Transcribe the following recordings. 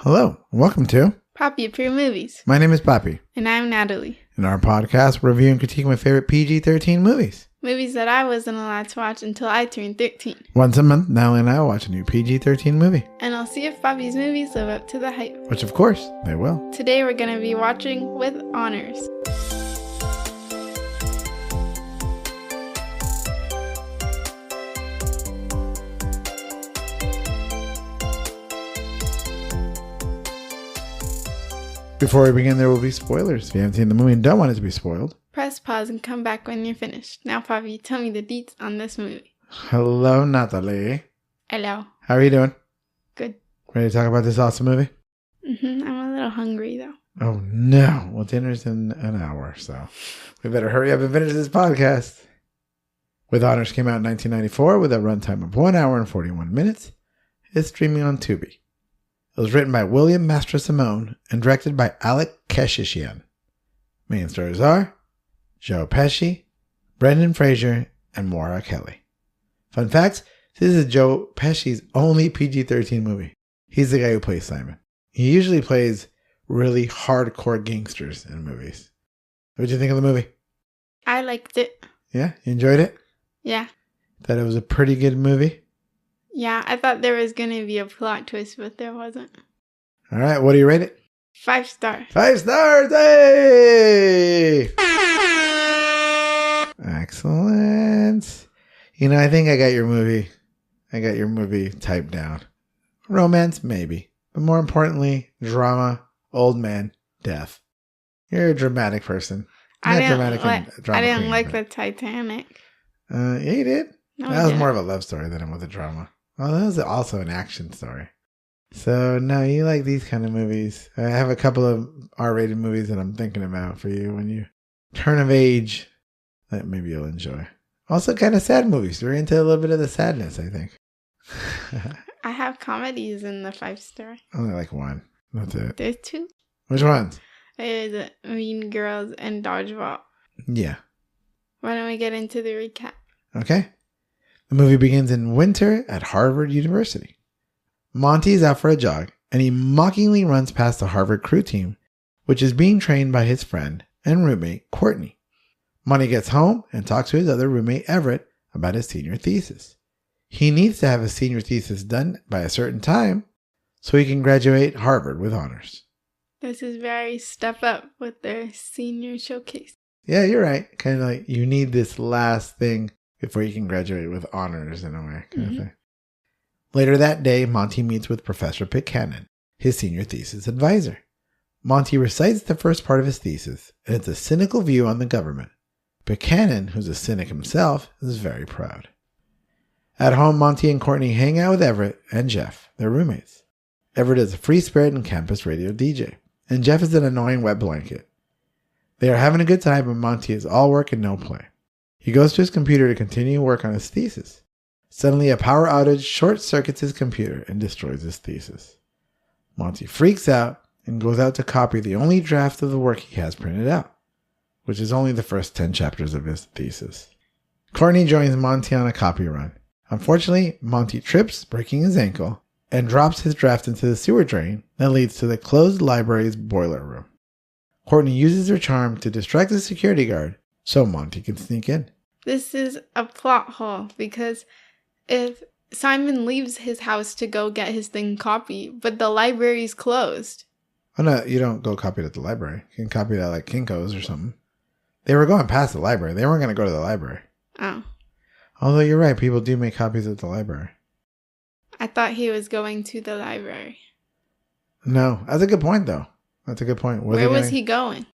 Hello, and welcome to Papi Approved Movies. My name is Papi. And I'm Natalie. In our podcast, we're reviewing and critiquing my favorite PG-13 movies. Movies that I wasn't allowed to watch until I turned 13. Once a month, Natalie and I will watch a new PG-13 movie. And I'll see if Papi's movies live up to the hype. Which, of course, they will. Today we're going to be watching With Honors. Before we begin, there will be spoilers. If you haven't seen the movie and don't want it to be spoiled, Press pause and come back when you're finished. Now, Papi, tell me the deets on this movie. hello, Natalie. Hello. How are you doing? Good. Ready to talk about this awesome movie? I'm a little hungry, though. Oh, no. Well, dinner's in an hour, so we better hurry up and finish this podcast. With Honors came out in 1994 with a runtime of 1 hour and 41 minutes. It's streaming on Tubi. It was written by William Mastrosimone and directed by Alec Keshishian. Main stars are Joe Pesci, Brendan Fraser, and Maura Kelly. Fun fact, this is Joe Pesci's only PG-13 movie. He's the guy who plays Simon. He usually plays really hardcore gangsters in movies. What did you think of the movie? I liked it. Yeah? You enjoyed it? Yeah. Thought it was a pretty good movie? Yeah, I thought there was going to be a plot twist, but there wasn't. All right, what do you rate it? 5 stars. 5 stars! Hey! Excellent. You know, I think I got your movie. Typed down. Romance, maybe. But more importantly, drama, old man, death. You're a dramatic person. I didn't like the Titanic. Yeah, you did. No, That was more of a love story than it was a drama. Well, that was also an action story. So, no, you like these kind of movies. I have a couple of R-rated movies that I'm thinking about for you when you turn of age that maybe you'll enjoy. Also kind of sad movies. We're into a little bit of the sadness, I think. I have comedies in the 5 star. Only like one. That's it. There's 2. Which ones? There's Mean Girls and Dodgeball. Yeah. Why don't we get into the recap? Okay. The movie begins in winter at Harvard University. Monty is out for a jog, and he mockingly runs past the Harvard crew team, which is being trained by his friend and roommate, Courtney. Monty gets home and talks to his other roommate, Everett, about his senior thesis. He needs to have his senior thesis done by a certain time so he can graduate Harvard with honors. This is very step up with their senior showcase. Yeah, you're right. Kind of like you need this last thing before you can graduate with honors in a way. Kind of thing. Later that day, Monty meets with Professor Buchanan, his senior thesis advisor. Monty recites the first part of his thesis, and it's a cynical view on the government. Buchanan, who's a cynic himself, is very proud. At home, Monty and Courtney hang out with Everett and Jeff, their roommates. Everett is a free spirit and campus radio DJ, and Jeff is an annoying wet blanket. They are having a good time, but Monty is all work and no play. He goes to his computer to continue work on his thesis. Suddenly, a power outage short-circuits his computer and destroys his thesis. Monty freaks out and goes out to copy the only draft of the work he has printed out, which is only the first 10 chapters of his thesis. Courtney joins Monty on a copy run. Unfortunately, Monty trips, breaking his ankle, and drops his draft into the sewer drain that leads to the closed library's boiler room. Courtney uses her charm to distract the security guard so Monty can sneak in. This is a plot hole because if Simon leaves his house to go get his thing copied, but the library's closed. Oh no, you don't go copy it at the library. You can copy it at like Kinko's or something. They were going past the library. They weren't going to go to the library. Oh. Although you're right, people do make copies at the library. I thought he was going to the library. No, that's a good point though. That's a good point. Where was he going?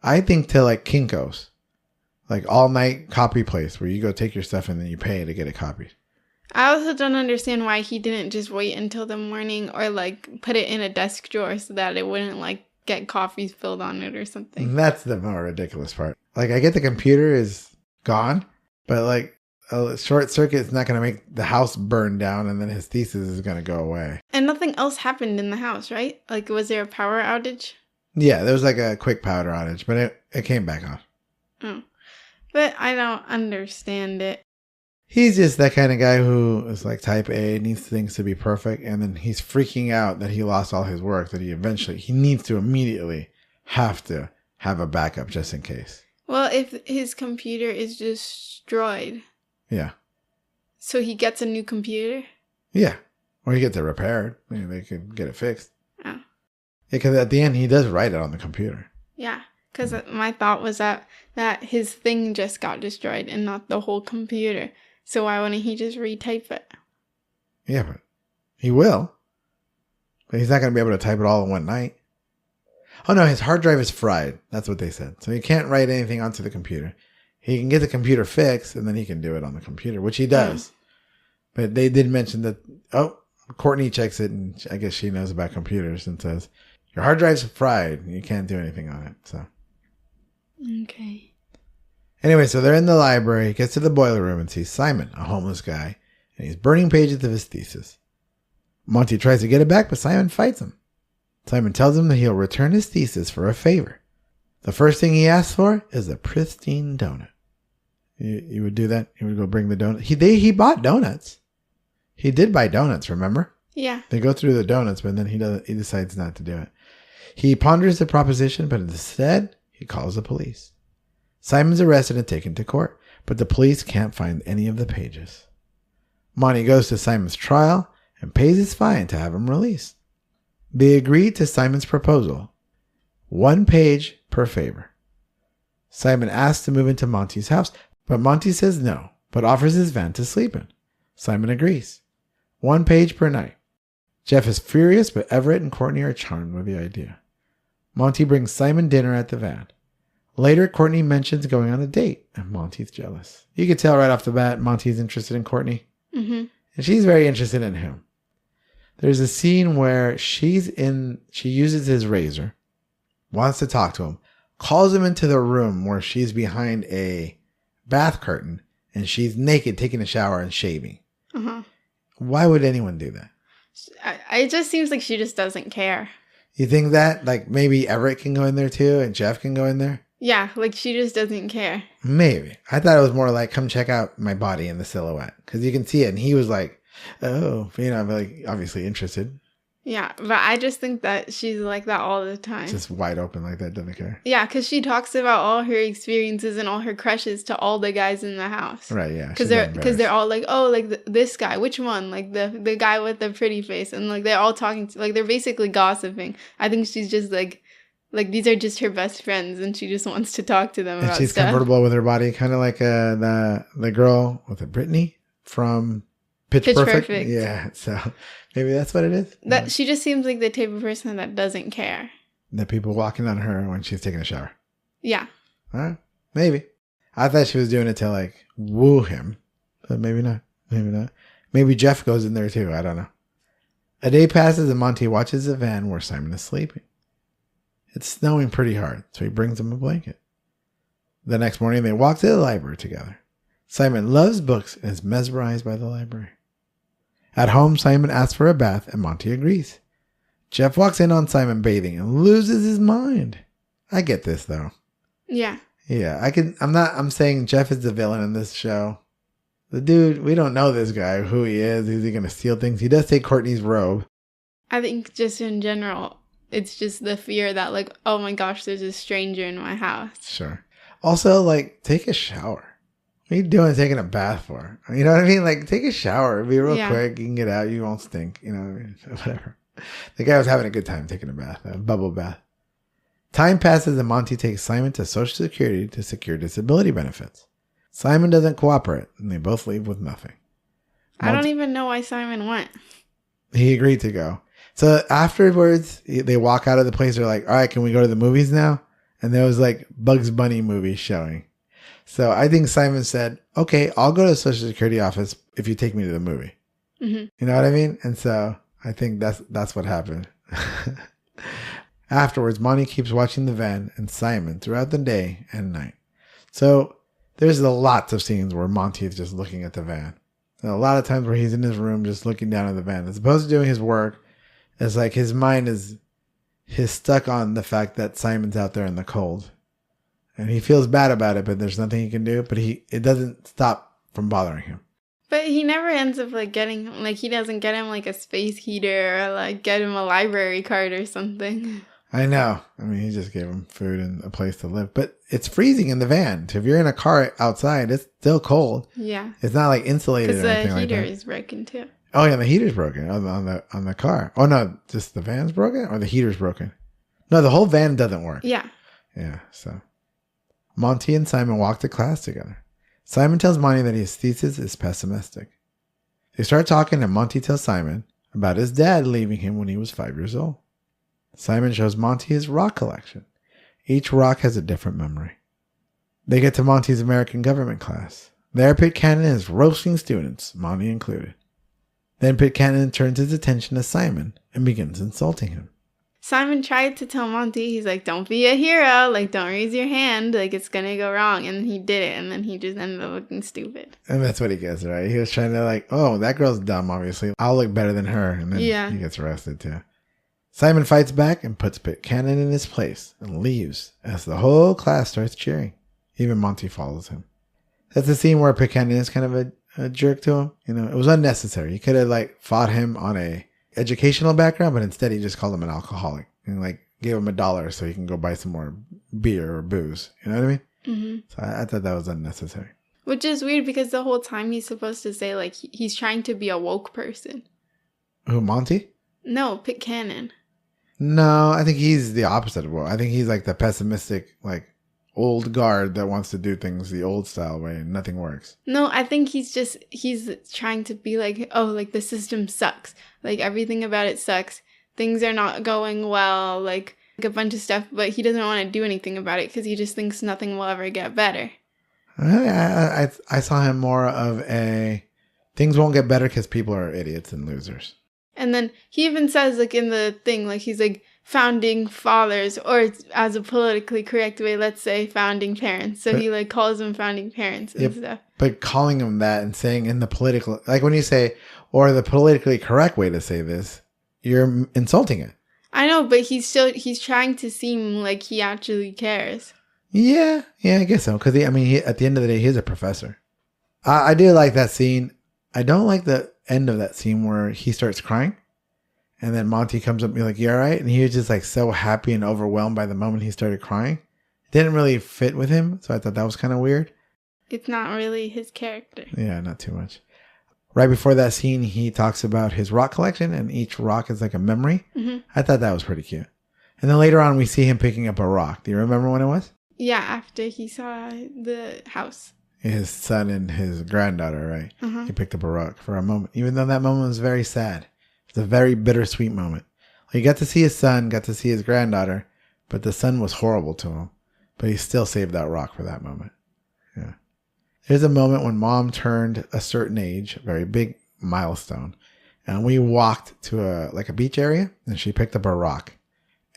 I think to like Kinko's. Like all night copy place where you go take your stuff and then you pay to get it copied. I also don't understand why he didn't just wait until the morning or like put it in a desk drawer so that it wouldn't like get coffee spilled on it or something. That's the more ridiculous part. Like I get the computer is gone, but like a short circuit is not going to make the house burn down and then his thesis is going to go away. And nothing else happened in the house, right? Like was there a power outage? Yeah, there was like a quick power outage, but it came back on. Oh. But I don't understand it. He's just that kind of guy who is like type A, needs things to be perfect. And then he's freaking out that he lost all his work, that he needs to immediately have to have a backup just in case. Well, if his computer is destroyed. Yeah. So he gets a new computer? Yeah. Or he gets it repaired. Maybe they could get it fixed. Oh. Yeah, because at the end, he does write it on the computer. Yeah. Because my thought was that his thing just got destroyed and not the whole computer. So why wouldn't he just retype it? Yeah, but he will. But he's not going to be able to type it all in one night. Oh, no, his hard drive is fried. That's what they said. So he can't write anything onto the computer. He can get the computer fixed, and then he can do it on the computer, which he does. Yeah. But they did mention that, Courtney checks it, and I guess she knows about computers and says, your hard drive's fried. You can't do anything on it. So. Okay. Anyway, so they're in the library. He gets to the boiler room and sees Simon, a homeless guy, and he's burning pages of his thesis. Monty tries to get it back, but Simon fights him. Simon tells him that he'll return his thesis for a favor. The first thing he asks for is a pristine donut. You would do that? You would go bring the donut? He bought donuts. He did buy donuts, remember? Yeah. They go through the donuts, but then he decides not to do it. He ponders the proposition, but instead, he calls the police. Simon's arrested and taken to court, but the police can't find any of the pages. Monty goes to Simon's trial and pays his fine to have him released. They agree to Simon's proposal. 1 page per favor. Simon asks to move into Monty's house, but Monty says no, but offers his van to sleep in. Simon agrees. 1 page per night. Jeff is furious, but Everett and Courtney are charmed with the idea. Monty brings Simon dinner at the van. Later, Courtney mentions going on a date, and Monty's jealous. You can tell right off the bat Monty's interested in Courtney. Mm-hmm. And she's very interested in him. There's a scene where she uses his razor, wants to talk to him, calls him into the room where she's behind a bath curtain, and she's naked, taking a shower and shaving. Uh-huh. Why would anyone do that? It just seems like she just doesn't care. You think that? Like maybe Everett can go in there too, and Jeff can go in there? Yeah, like she just doesn't care. Maybe. I thought it was more like, come check out my body in the silhouette. Because you can see it. And he was like, oh, like obviously interested. Yeah, but I just think that she's like that all the time. Just wide open like that, doesn't care. Yeah, because she talks about all her experiences and all her crushes to all the guys in the house. Right, yeah. Because they're all like, oh, like this guy, which one? Like the guy with the pretty face. And like they're all talking, like they're basically gossiping. I think she's just like these are just her best friends and she just wants to talk to them about stuff. And she's comfortable with her body, kind of like the girl with the Brittany from Pitch Perfect. Yeah, so maybe that's what it is. That she just seems like the type of person that doesn't care. The people walking on her when she's taking a shower. Yeah. Maybe. I thought she was doing it to like woo him, but maybe not. Maybe not. Maybe Jeff goes in there too. I don't know. A day passes and Monty watches the van where Simon is sleeping. It's snowing pretty hard, so he brings him a blanket. The next morning, they walk to the library together. Simon loves books and is mesmerized by the library. At home, Simon asks for a bath and Monty agrees. Jeff walks in on Simon bathing and loses his mind. I get this though. Yeah. Yeah, I'm saying Jeff is the villain in this show. The dude, we don't know this guy, who he is. Is he going to steal things? He does take Courtney's robe. I think just in general, it's just the fear that like, oh my gosh, there's a stranger in my house. Sure. Also, like, take a shower. What are you doing taking a bath for? You know what I mean? Like, take a shower. It'll be real quick. You can get out. You won't stink. You know what I mean? Whatever. The guy was having a good time taking a bath. A bubble bath. Time passes and Monty takes Simon to Social Security to secure disability benefits. Simon doesn't cooperate, and they both leave with nothing. I don't even know why Simon went. He agreed to go. So afterwards, they walk out of the place. They're like, all right, can we go to the movies now? And there was like Bugs Bunny movies showing. So I think Simon said, okay, I'll go to the Social Security office if you take me to the movie. Mm-hmm. You know what I mean? And so I think that's what happened. Afterwards, Monty keeps watching the van and Simon throughout the day and night. So there's lots of scenes where Monty is just looking at the van. And a lot of times where he's in his room just looking down at the van. As opposed to doing his work, it's like his mind is stuck on the fact that Simon's out there in the cold. And he feels bad about it, but there's nothing he can do. But it doesn't stop from bothering him. But he never ends up like getting like he doesn't get him like a space heater or like get him a library card or something. I know. I mean, he just gave him food and a place to live. But it's freezing in the van. So if you're in a car outside, it's still cold. Yeah. It's not like insulated or anything like that. Because the heater is broken too. Oh yeah, the heater's broken on the car. Oh no, just the van's broken or the heater's broken. No, the whole van doesn't work. Yeah. Yeah. So Monty and Simon walk to class together. Simon tells Monty that his thesis is pessimistic. They start talking and Monty tells Simon about his dad leaving him when he was 5 years old. Simon shows Monty his rock collection. Each rock has a different memory. They get to Monty's American government class. There, Pitcairn is roasting students, Monty included. Then Pitcairn turns his attention to Simon and begins insulting him. Simon tried to tell Monty, he's like, don't be a hero, like, don't raise your hand, like, it's gonna go wrong. And he did it, and then he just ended up looking stupid. And that's what he gets, right? He was trying to like, oh, that girl's dumb, obviously. I'll look better than her. And then he gets arrested, too. Simon fights back and puts Pitcairn in his place and leaves as the whole class starts cheering. Even Monty follows him. That's the scene where Pitcairn is kind of a jerk to him. You know, it was unnecessary. He could have like fought him on a educational background, but instead he just called him an alcoholic and like gave him $1 so he can go buy some more beer or booze. You know what I mean? Mm-hmm. So I thought that was unnecessary. Which is weird because the whole time he's supposed to say like he's trying to be a woke person. Who, Monty? No, Pitcairn. No, I think he's the opposite of woke. I think he's like the pessimistic, like old guard that wants to do things the old style way and nothing works. No, I think he's trying to be like, oh, like the system sucks. Like everything about it sucks. Things are not going well, like a bunch of stuff, but he doesn't want to do anything about it because he just thinks nothing will ever get better. I saw him more of a things won't get better because people are idiots and losers. And then he even says like in the thing, like he's like founding fathers, or as a politically correct way, let's say founding parents. So he like calls them founding parents and stuff. But calling them that and saying in the political, like when you say, or the politically correct way to say this, you're insulting it. I know, but he's trying to seem like he actually cares. Yeah, I guess so. Because at the end of the day, he's a professor. I do like that scene. I don't like the end of that scene where he starts crying. And then Monty comes up and be like, you all right? And he was just like so happy and overwhelmed by the moment he started crying. It didn't really fit with him. So I thought that was kind of weird. It's not really his character. Yeah, not too much. Right before that scene, he talks about his rock collection and each rock is like a memory. Mm-hmm. I thought that was pretty cute. And then later on, we see him picking up a rock. Do you remember when it was? Yeah, after he saw the house. His son and his granddaughter, right? Uh-huh. He picked up a rock for a moment, even though that moment was very sad. It's a very bittersweet moment. He got to see his son, got to see his granddaughter, but the son was horrible to him. But he still saved that rock for that moment. Yeah. There's a moment when Mom turned a certain age, a very big milestone, and we walked to a beach area, and she picked up a rock.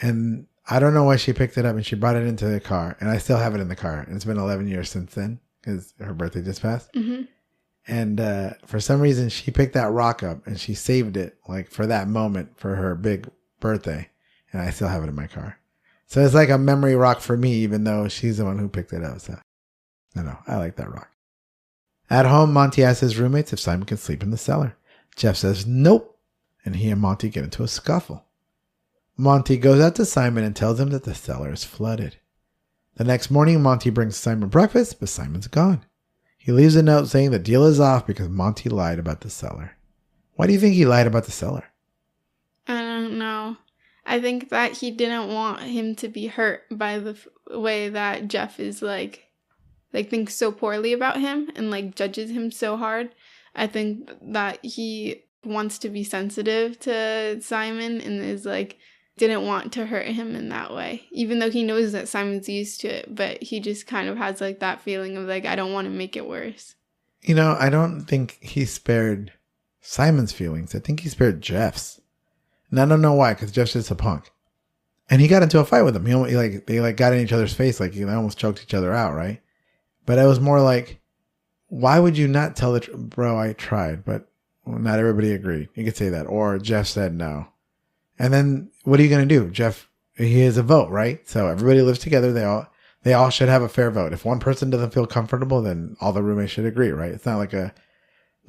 And I don't know why she picked it up, and she brought it into the car, and I still have it in the car. And it's been 11 years since then, because her birthday just passed. Mm-hmm. And for some reason, she picked that rock up, and she saved it like for that moment for her big birthday, and I still have it in my car. So it's like a memory rock for me, even though she's the one who picked it up. So I know, I like that rock. At home, Monty asks his roommates if Simon can sleep in the cellar. Jeff says nope, and he and Monty get into a scuffle. Monty goes out to Simon and tells him that the cellar is flooded. The next morning, Monty brings Simon breakfast, but Simon's gone. He leaves a note saying the deal is off because Monty lied about the cellar. Why do you think he lied about the cellar? I don't know. I think that he didn't want him to be hurt by the way that Jeff is like thinks so poorly about him and like judges him so hard. I think that he wants to be sensitive to Simon and is like didn't want to hurt him in that way, even though he knows that Simon's used to it, but he just kind of has like that feeling of like, I don't want to make it worse. You know, I don't think he spared Simon's feelings. I think he spared Jeff's. And I don't know why, because Jeff's just a punk. And he got into a fight with him. They got in each other's face, like they almost choked each other out, right? But it was more like, why would you not tell the bro, I tried, but not everybody agreed. You could say that. Or Jeff said no. And then what are you going to do? Jeff, he has a vote, right? So everybody lives together. They all should have a fair vote. If one person doesn't feel comfortable, then all the roommates should agree, right? It's not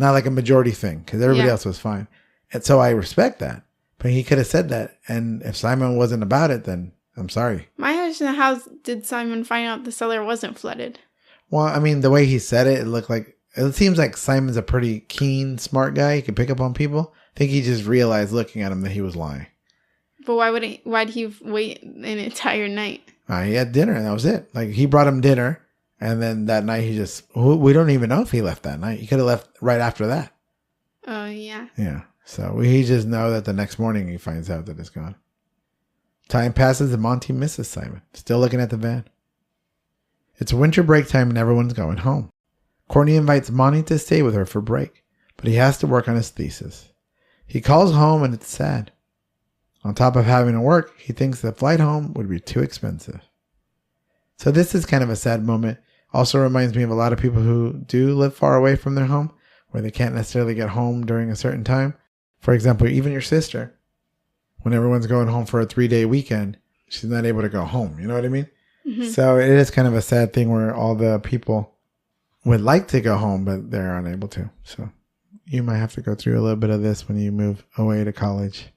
Not like a majority thing, because everybody Yeah. else was fine. And so I respect that. But he could have said that. And if Simon wasn't about it, then I'm sorry. My question is, how did Simon find out the cellar wasn't flooded? Well, I mean, the way he said it, it seems like Simon's a pretty keen, smart guy. He can pick up on people. I think he just realized looking at him that he was lying. But why'd he wait an entire night? He had dinner and that was it. Like, he brought him dinner. And then that night we don't even know if he left that night. He could have left right after that. Oh, yeah. Yeah. So we just know that the next morning he finds out that it's gone. Time passes and Monty misses Simon, still looking at the van. It's winter break time and everyone's going home. Courtney invites Monty to stay with her for break, but he has to work on his thesis. He calls home and it's sad. On top of having to work, he thinks the flight home would be too expensive. So this is kind of a sad moment. Also reminds me of a lot of people who do live far away from their home, where they can't necessarily get home during a certain time. For example, even your sister, when everyone's going home for a 3-day weekend, she's not able to go home. You know what I mean? Mm-hmm. So it is kind of a sad thing where all the people would like to go home, but they're unable to. So you might have to go through a little bit of this when you move away to college.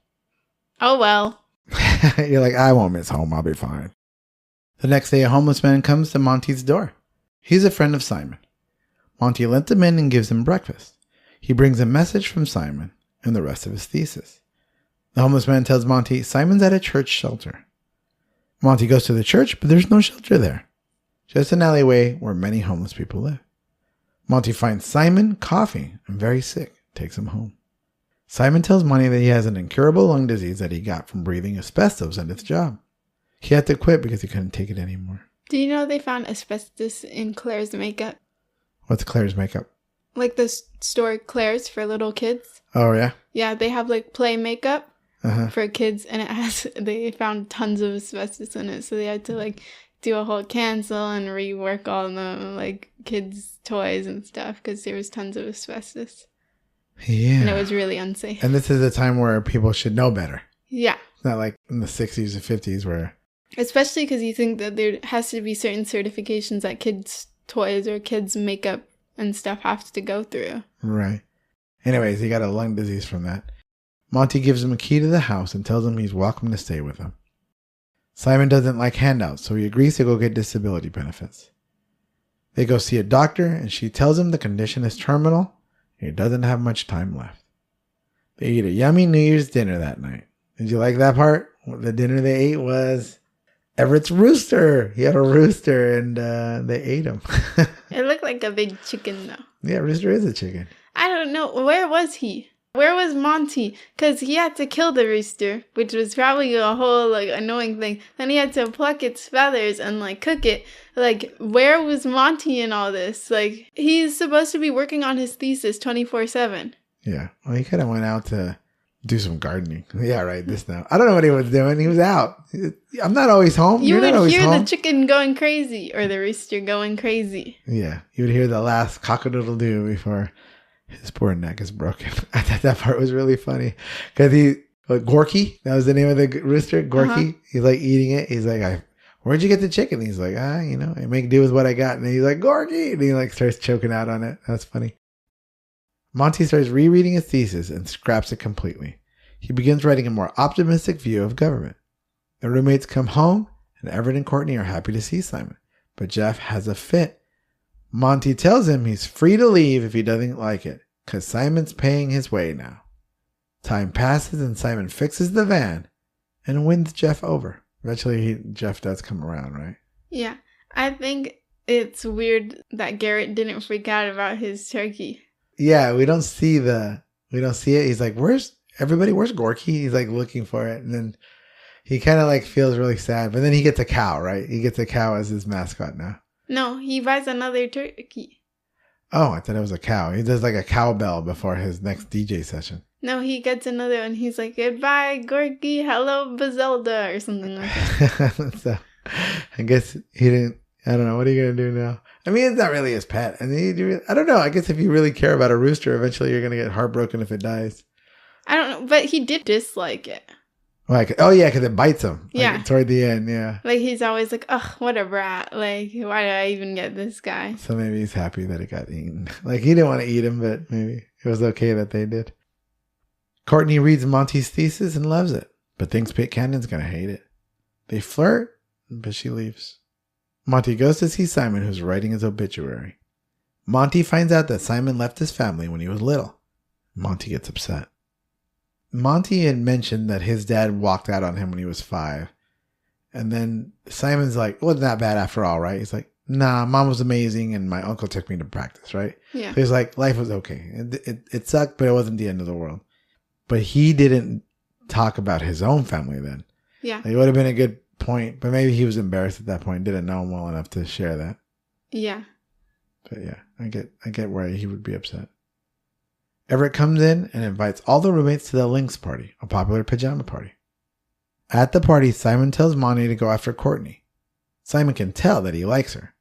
Oh, well. You're like, I won't miss home. I'll be fine. The next day, a homeless man comes to Monty's door. He's a friend of Simon. Monty lets him in and gives him breakfast. He brings a message from Simon and the rest of his thesis. The homeless man tells Monty Simon's at a church shelter. Monty goes to the church, but there's no shelter there. Just an alleyway where many homeless people live. Monty finds Simon coughing and very sick, takes him home. Simon tells Monty that he has an incurable lung disease that he got from breathing asbestos at his job. He had to quit because he couldn't take it anymore. Do you know they found asbestos in Claire's makeup? What's Claire's makeup? Like the store Claire's for little kids. Oh, yeah? Yeah, they have like play makeup for kids, and they found tons of asbestos in it, so they had to like do a whole cancel and rework all the like kids' toys and stuff because there was tons of asbestos. Yeah. And it was really unsafe. And this is a time where people should know better. Yeah. It's not like in the 60s or 50s where... Especially because you think that there has to be certain certifications that kids' toys or kids' makeup and stuff have to go through. Right. Anyways, he got a lung disease from that. Monty gives him a key to the house and tells him he's welcome to stay with him. Simon doesn't like handouts, so he agrees to go get disability benefits. They go see a doctor, and she tells him the condition is terminal, and he doesn't have much time left. They eat a yummy New Year's dinner that night. Did you like that part? The dinner they ate was Everett's rooster. He had a rooster, and they ate him. It looked like a big chicken, though. Yeah, rooster is a chicken. I don't know. Where was he? Where was Monty? Because he had to kill the rooster, which was probably a whole, like, annoying thing. Then he had to pluck its feathers and, like, cook it. Like, where was Monty in all this? Like, he's supposed to be working on his thesis 24/7. Yeah. Well, he could have went out to do some gardening. Yeah, right. This now. I don't know what he was doing. He was out. I'm not always home. You You're would not always hear home. the chicken going crazy or the rooster going crazy. Yeah. You would hear the last cock-a-doodle-doo before his poor neck is broken. I thought that part was really funny. Because Gorky, that was the name of the rooster, Gorky. He's like eating it. He's like, where'd you get the chicken? He's like, I make do with what I got. And he's like, Gorky. And he like starts choking out on it. That's funny. Monty starts rereading his thesis and scraps it completely. He begins writing a more optimistic view of government. The roommates come home, and Everett and Courtney are happy to see Simon. But Jeff has a fit. Monty tells him he's free to leave if he doesn't like it, because Simon's paying his way now. Time passes, and Simon fixes the van and wins Jeff over. Eventually, Jeff does come around, right? Yeah. I think it's weird that Garrett didn't freak out about his turkey. Yeah, we don't see it. He's like, where's everybody? Where's Gorky? He's like looking for it. And then he kind of like feels really sad. But then he gets a cow, right? He gets a cow as his mascot now. No, he buys another turkey. Oh, I thought it was a cow. He does like a cowbell before his next DJ session. No, he gets another one. He's like, goodbye, Gorky. Hello, Bazelda, or something like that. So I guess he didn't. I don't know. What are you going to do now? I mean, it's not really his pet. I mean, I don't know. I guess if you really care about a rooster, eventually you're going to get heartbroken if it dies. I don't know. But he did dislike it. Like, oh yeah, because it bites him. Like, Yeah. toward the end, yeah. Like, he's always like, ugh, what a brat. Like, why did I even get this guy? So maybe he's happy that it got eaten. Like, he didn't want to eat him, but maybe it was okay that they did. Courtney reads Monty's thesis and loves it, but thinks Pitt Cannon's going to hate it. They flirt, but she leaves. Monty goes to see Simon, who's writing his obituary. Monty finds out that Simon left his family when he was little. Monty gets upset. Monty had mentioned that his dad walked out on him when he was 5. And then Simon's like, wasn't that bad after all, right? He's like, nah, mom was amazing and my uncle took me to practice, right? Yeah. So he's like, life was okay. It sucked, but it wasn't the end of the world. But he didn't talk about his own family then. Yeah. Like, it would have been a good point, but maybe he was embarrassed at that point, didn't know him well enough to share that. Yeah. But yeah, I get why he would be upset. Everett comes in and invites all the roommates to the Lynx party, a popular pajama party. At the party, Simon tells Monty to go after Courtney. Simon can tell that he likes her.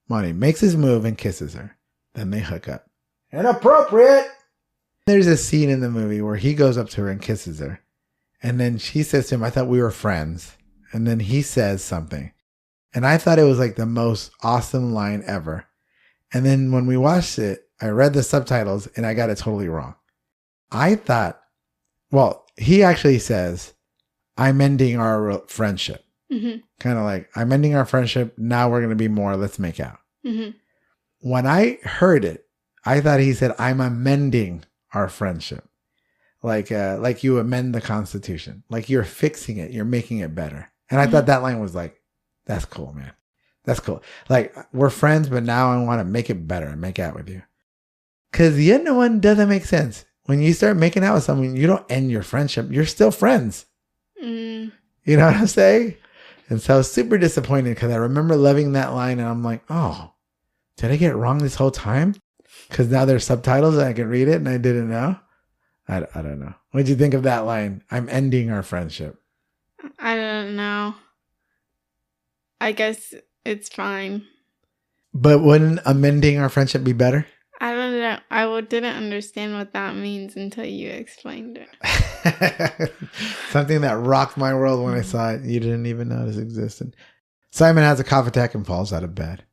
Monty makes his move and kisses her. Then they hook up. Inappropriate! There's a scene in the movie where he goes up to her and kisses her. And then she says to him, I thought we were friends. And then he says something. And I thought it was like the most awesome line ever. And then when we watched it, I read the subtitles and I got it totally wrong. I thought, well, he actually says, I'm ending our friendship. Mm-hmm. Kind of like, I'm ending our friendship. Now we're going to be more. Let's make out. Mm-hmm. When I heard it, I thought he said, I'm amending our friendship. Like you amend the Constitution. Like you're fixing it. You're making it better. And I thought that line was like, that's cool, man. That's cool. Like, we're friends, but now I want to make it better and make out with you. Because the other one doesn't make sense. When you start making out with someone, you don't end your friendship. You're still friends. Mm. You know what I'm saying? And so I was super disappointed because I remember loving that line and I'm like, oh, did I get it wrong this whole time? Because now there's subtitles and I can read it and I didn't know. I don't know. What did you think of that line? I'm ending our friendship. I don't know. I guess it's fine. But wouldn't amending our friendship be better? I don't know. I didn't understand what that means until you explained it. Something that rocked my world when I saw it. You didn't even notice existed. Simon has a cough attack and falls out of bed.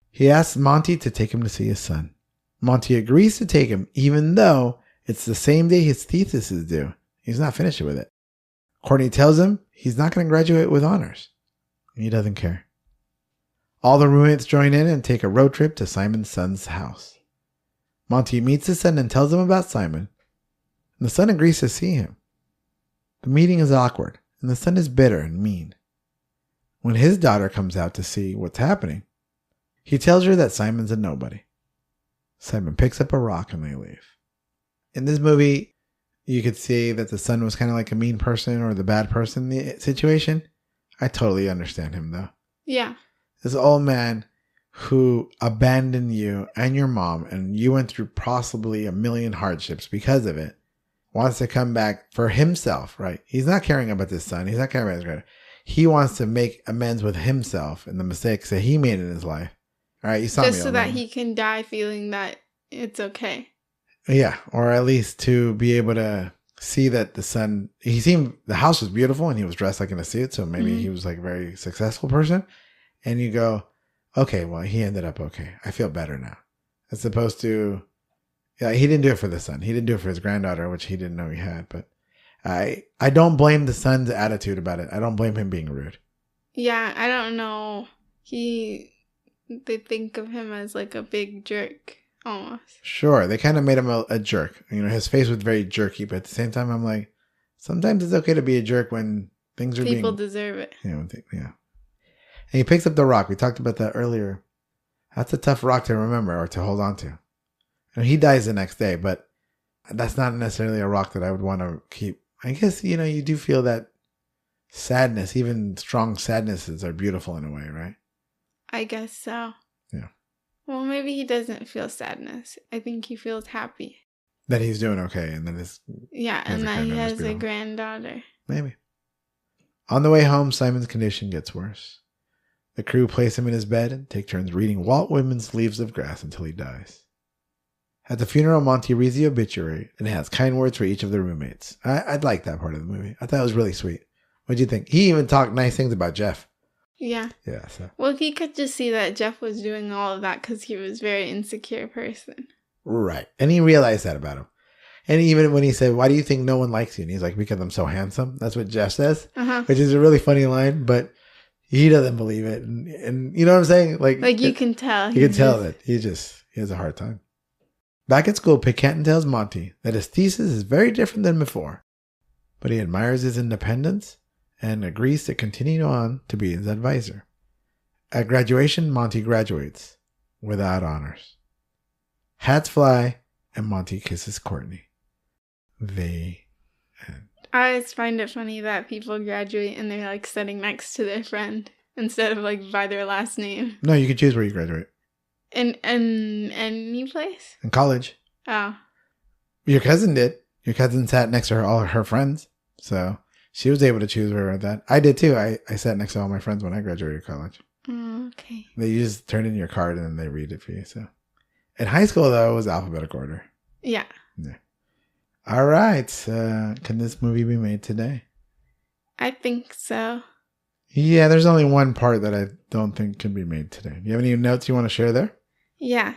He asks Monty to take him to see his son. Monty agrees to take him, even though it's the same day his thesis is due. He's not finished with it. Courtney tells him he's not going to graduate with honors. He doesn't care. All the roommates join in and take a road trip to Simon's son's house. Monty meets his son and tells him about Simon. And the son agrees to see him. The meeting is awkward, and the son is bitter and mean. When his daughter comes out to see what's happening, he tells her that Simon's a nobody. Simon picks up a rock and they leave. In this movie, you could see that the son was kind of like a mean person or the bad person in the situation. I totally understand him, though. Yeah. This old man who abandoned you and your mom, and you went through possibly a million hardships because of it, wants to come back for himself, right? He's not caring about his son. He's not caring about his grandson. He wants to make amends with himself and the mistakes that he made in his life. All right, you saw me. Just so that he can die feeling that it's okay. Yeah, or at least to be able to see that the son, the house was beautiful and he was dressed like in a suit, so maybe he was like a very successful person. And you go, okay, well, he ended up okay. I feel better now. As opposed to, yeah, he didn't do it for the son. He didn't do it for his granddaughter, which he didn't know he had. But I don't blame the son's attitude about it. I don't blame him being rude. Yeah, I don't know. They think of him as like a big jerk, almost. Sure, they kind of made him a jerk. You know, his face was very jerky, but at the same time, I'm like, sometimes it's okay to be a jerk when things are People deserve it. You know, yeah. And he picks up the rock. We talked about that earlier. That's a tough rock to remember or to hold on to. And he dies the next day, but that's not necessarily a rock that I would want to keep. I guess, you know, you do feel that sadness, even strong sadnesses are beautiful in a way, right? I guess so. Yeah. Well, maybe he doesn't feel sadness. I think he feels happy. That he's doing okay and that his... Yeah, and that he has a granddaughter. Maybe. On the way home, Simon's condition gets worse. The crew place him in his bed and take turns reading Walt Whitman's Leaves of Grass until he dies. At the funeral, Monty reads the obituary and has kind words for each of the roommates. I'd like that part of the movie. I thought it was really sweet. What'd you think? He even talked nice things about Jeff. Yeah. Yeah. So. Well, he could just see that Jeff was doing all of that because he was a very insecure person. Right. And he realized that about him. And even when he said, why do you think no one likes you? And he's like, because I'm so handsome. That's what Jeff says, which is a really funny line, but he doesn't believe it. And you know what I'm saying? Like you can tell. You can tell that he has a hard time. Back at school, Pitcanton tells Monty that his thesis is very different than before, but he admires his independence and agrees to continue on to be his advisor. At graduation, Monty graduates without honors. Hats fly, and Monty kisses Courtney. The end. I always find it funny that people graduate and they're like sitting next to their friend instead of like by their last name. No, you can choose where you graduate. In any place? In college. Oh. Your cousin did. Your cousin sat next to all her friends. So she was able to choose where that. I did too. I sat next to all my friends when I graduated college. Oh, okay. They just turn in your card and then they read it for you. So in high school, though, it was alphabetical order. Yeah. All right. Can this movie be made today? I think so. Yeah, there's only one part that I don't think can be made today. Do you have any notes you want to share there? Yeah.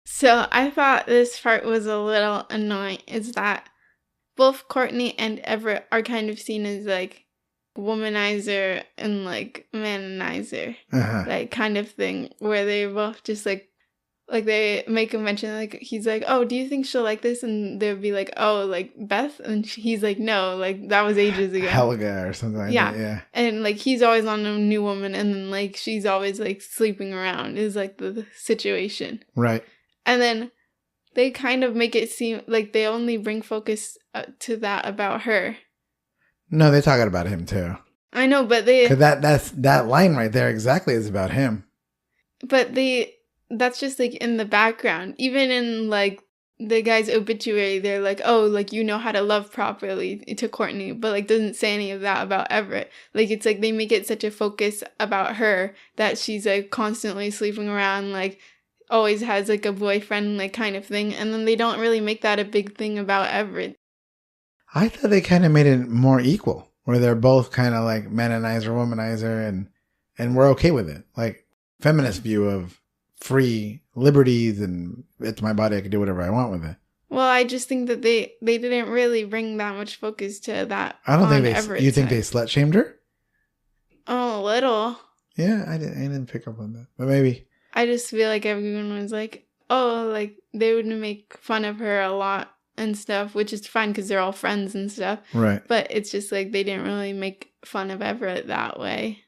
So I thought this part was a little annoying, is that both Courtney and Everett are kind of seen as like womanizer and like mananizer, like kind of thing, where they both just like they make a mention, like he's like, oh, do you think she'll like this? And they'll be like, oh, like Beth? And he's like, no, like that was ages ago. Helga or something like that. Yeah. And like he's always on a new woman and then like she's always like sleeping around is like the situation. Right. And then they kind of make it seem like they only bring focus to that about her. No, they're talking about him too. I know, but they... Because that line right there exactly is about him. But that's just like in the background. Even in like the guy's obituary, they're like, oh, like you know how to love properly to Courtney, but like doesn't say any of that about Everett. Like it's like they make it such a focus about her that she's like constantly sleeping around, like always has like a boyfriend, like kind of thing. And then they don't really make that a big thing about Everett. I thought they kind of made it more equal, where they're both kind of like mananizer, womanizer, and we're okay with it. Like feminist view of free liberties and it's my body, I can do whatever I want with it. Well, I just think that they didn't really bring that much focus to that. I don't think you think they slut shamed her? Oh, a little. Yeah, I didn't pick up on that, but maybe. I just feel like everyone was like, oh, like they would make fun of her a lot and stuff, which is fine because they're all friends and stuff. Right. But it's just like they didn't really make fun of Everett that way.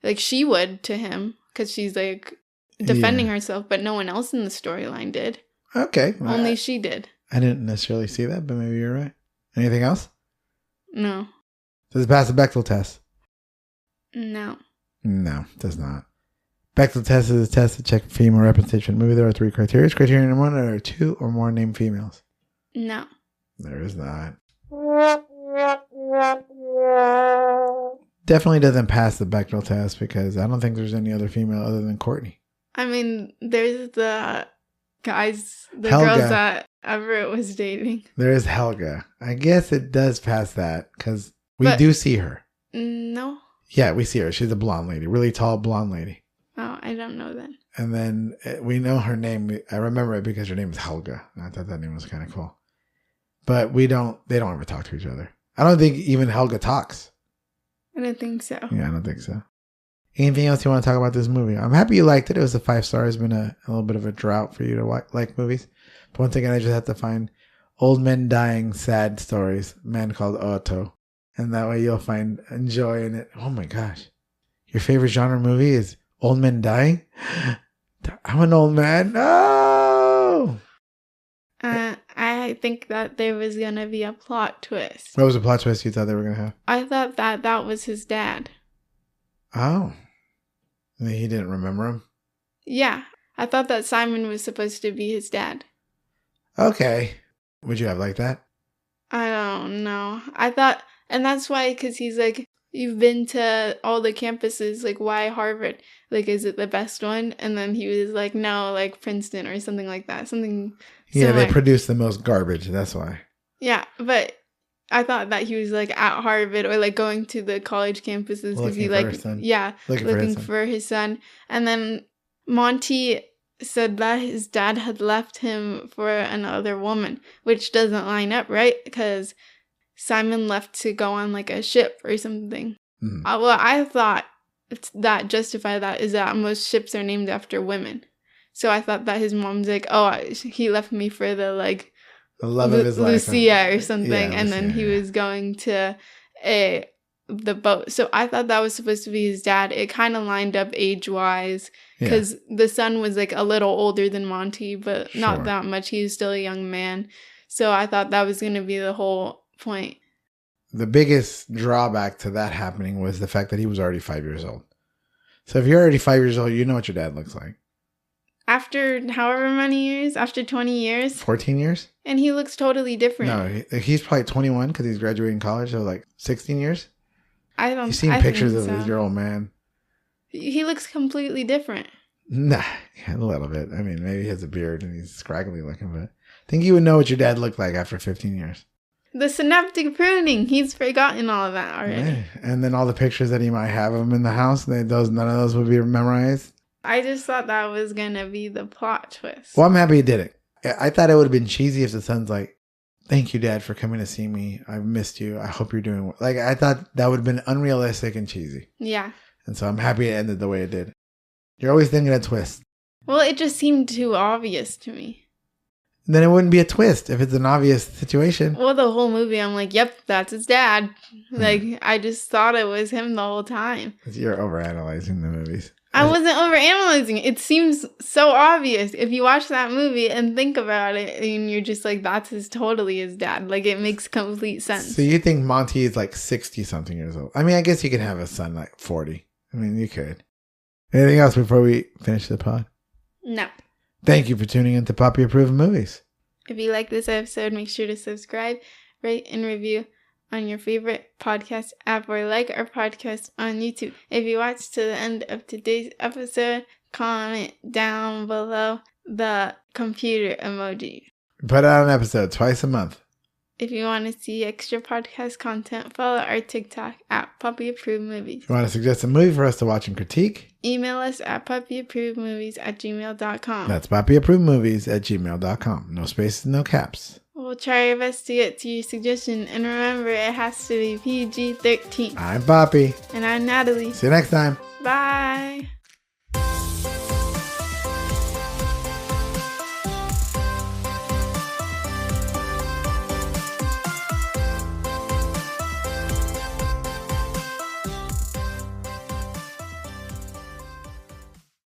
Like she would to him because she's like defending herself, but no one else in the storyline did. Okay. Only she did. I didn't necessarily see that, but maybe you're right. Anything else? No. Does it pass the Bechdel test? No. No, it does not. Bechdel test is a test to check female representation. Maybe there are 3 criteria. Criterion number 1, there are 2 or more named females. No. There is not. Definitely doesn't pass the Bechdel test because I don't think there's any other female other than Courtney. I mean, there's the guys, the Helga. girls that Everett was dating. There is Helga. I guess it does pass that because we do see her. No. Yeah, we see her. She's a blonde lady, really tall blonde lady. Oh, I don't know then. And then we know her name. I remember it because her name is Helga. I thought that name was kind of cool. But they don't ever talk to each other. I don't think even Helga talks. I don't think so. Yeah, I don't think so. Anything else you want to talk about this movie? I'm happy you liked it. It was a 5 stars. It's been a little bit of a drought for you to like movies. But once again, I just have to find old men dying sad stories. A man called Otto. And that way you'll find joy in it. Oh my gosh. Your favorite genre movie is old men dying? I'm an old man. No! I think that there was going to be a plot twist. What was the plot twist you thought they were going to have? I thought that was his dad. Oh. He didn't remember him? Yeah. I thought that Simon was supposed to be his dad. Okay. Would you have liked that? I don't know. I thought, and that's why, because he's like, you've been to all the campuses, like, why Harvard? Like, is it the best one? And then he was like, no, like Princeton or something like that. Something Yeah, somewhere. they produce the most garbage. That's why. Yeah, but I thought that he was like at Harvard or like going to the college campuses because he like looking for his son. And then Monty said that his dad had left him for another woman, which doesn't line up, right? Because Simon left to go on like a ship or something. Mm-hmm. Well, I thought that justify that is that most ships are named after women. So I thought that his mom's like, oh, he left me for the like love of his life, Lucia or something, yeah, and then he was going to the boat. So I thought that was supposed to be his dad. It kind of lined up age-wise because the son was like a little older than Monty, but not that much. He was still a young man. So I thought that was going to be the whole point. The biggest drawback to that happening was the fact that he was already 5 years old. So if you're already 5 years old, you know what your dad looks like. After however many years, after 20 years. 14 years? And he looks totally different. No, he's probably 21 because he's graduating college, so like 16 years? You've seen pictures of your old man. He looks completely different. Nah, a little bit. I mean, maybe he has a beard and he's scraggly looking, but I think you would know what your dad looked like after 15 years. The synaptic pruning. He's forgotten all of that already. Yeah. And then all the pictures that he might have of him in the house, none of those would be memorized. I just thought that was going to be the plot twist. Well, I'm happy he did it. I thought it would have been cheesy if the son's like, thank you, Dad, for coming to see me. I've missed you. I hope you're doing well. Like, I thought that would have been unrealistic and cheesy. Yeah. And so I'm happy it ended the way it did. You're always thinking a twist. Well, it just seemed too obvious to me. Then it wouldn't be a twist if it's an obvious situation. Well, the whole movie, I'm like, yep, that's his dad. Like, I just thought it was him the whole time. You're overanalyzing the movies. I wasn't overanalyzing it. It seems so obvious. If you watch that movie and think about it, and you're just like, that's totally his dad. Like, it makes complete sense. So you think Monty is like 60-something years old? I mean, I guess you can have a son like 40. I mean, you could. Anything else before we finish the pod? No. Thank you for tuning in to Papi Approved Movies. If you like this episode, make sure to subscribe, rate, and review on your favorite podcast app or like our podcast on YouTube. If you watched to the end of today's episode, comment down below the computer emoji. Put out an episode twice a month. If you want to see extra podcast content, follow our TikTok at Papi Approved Movies. If you want to suggest a movie for us to watch and critique, email us at papiapprovedmovies@gmail.com. That's papiapprovedmovies@gmail.com. No spaces, no caps. We'll try our best to get to your suggestion. And remember, it has to be PG-13. I'm Papi. And I'm Natalie. See you next time. Bye.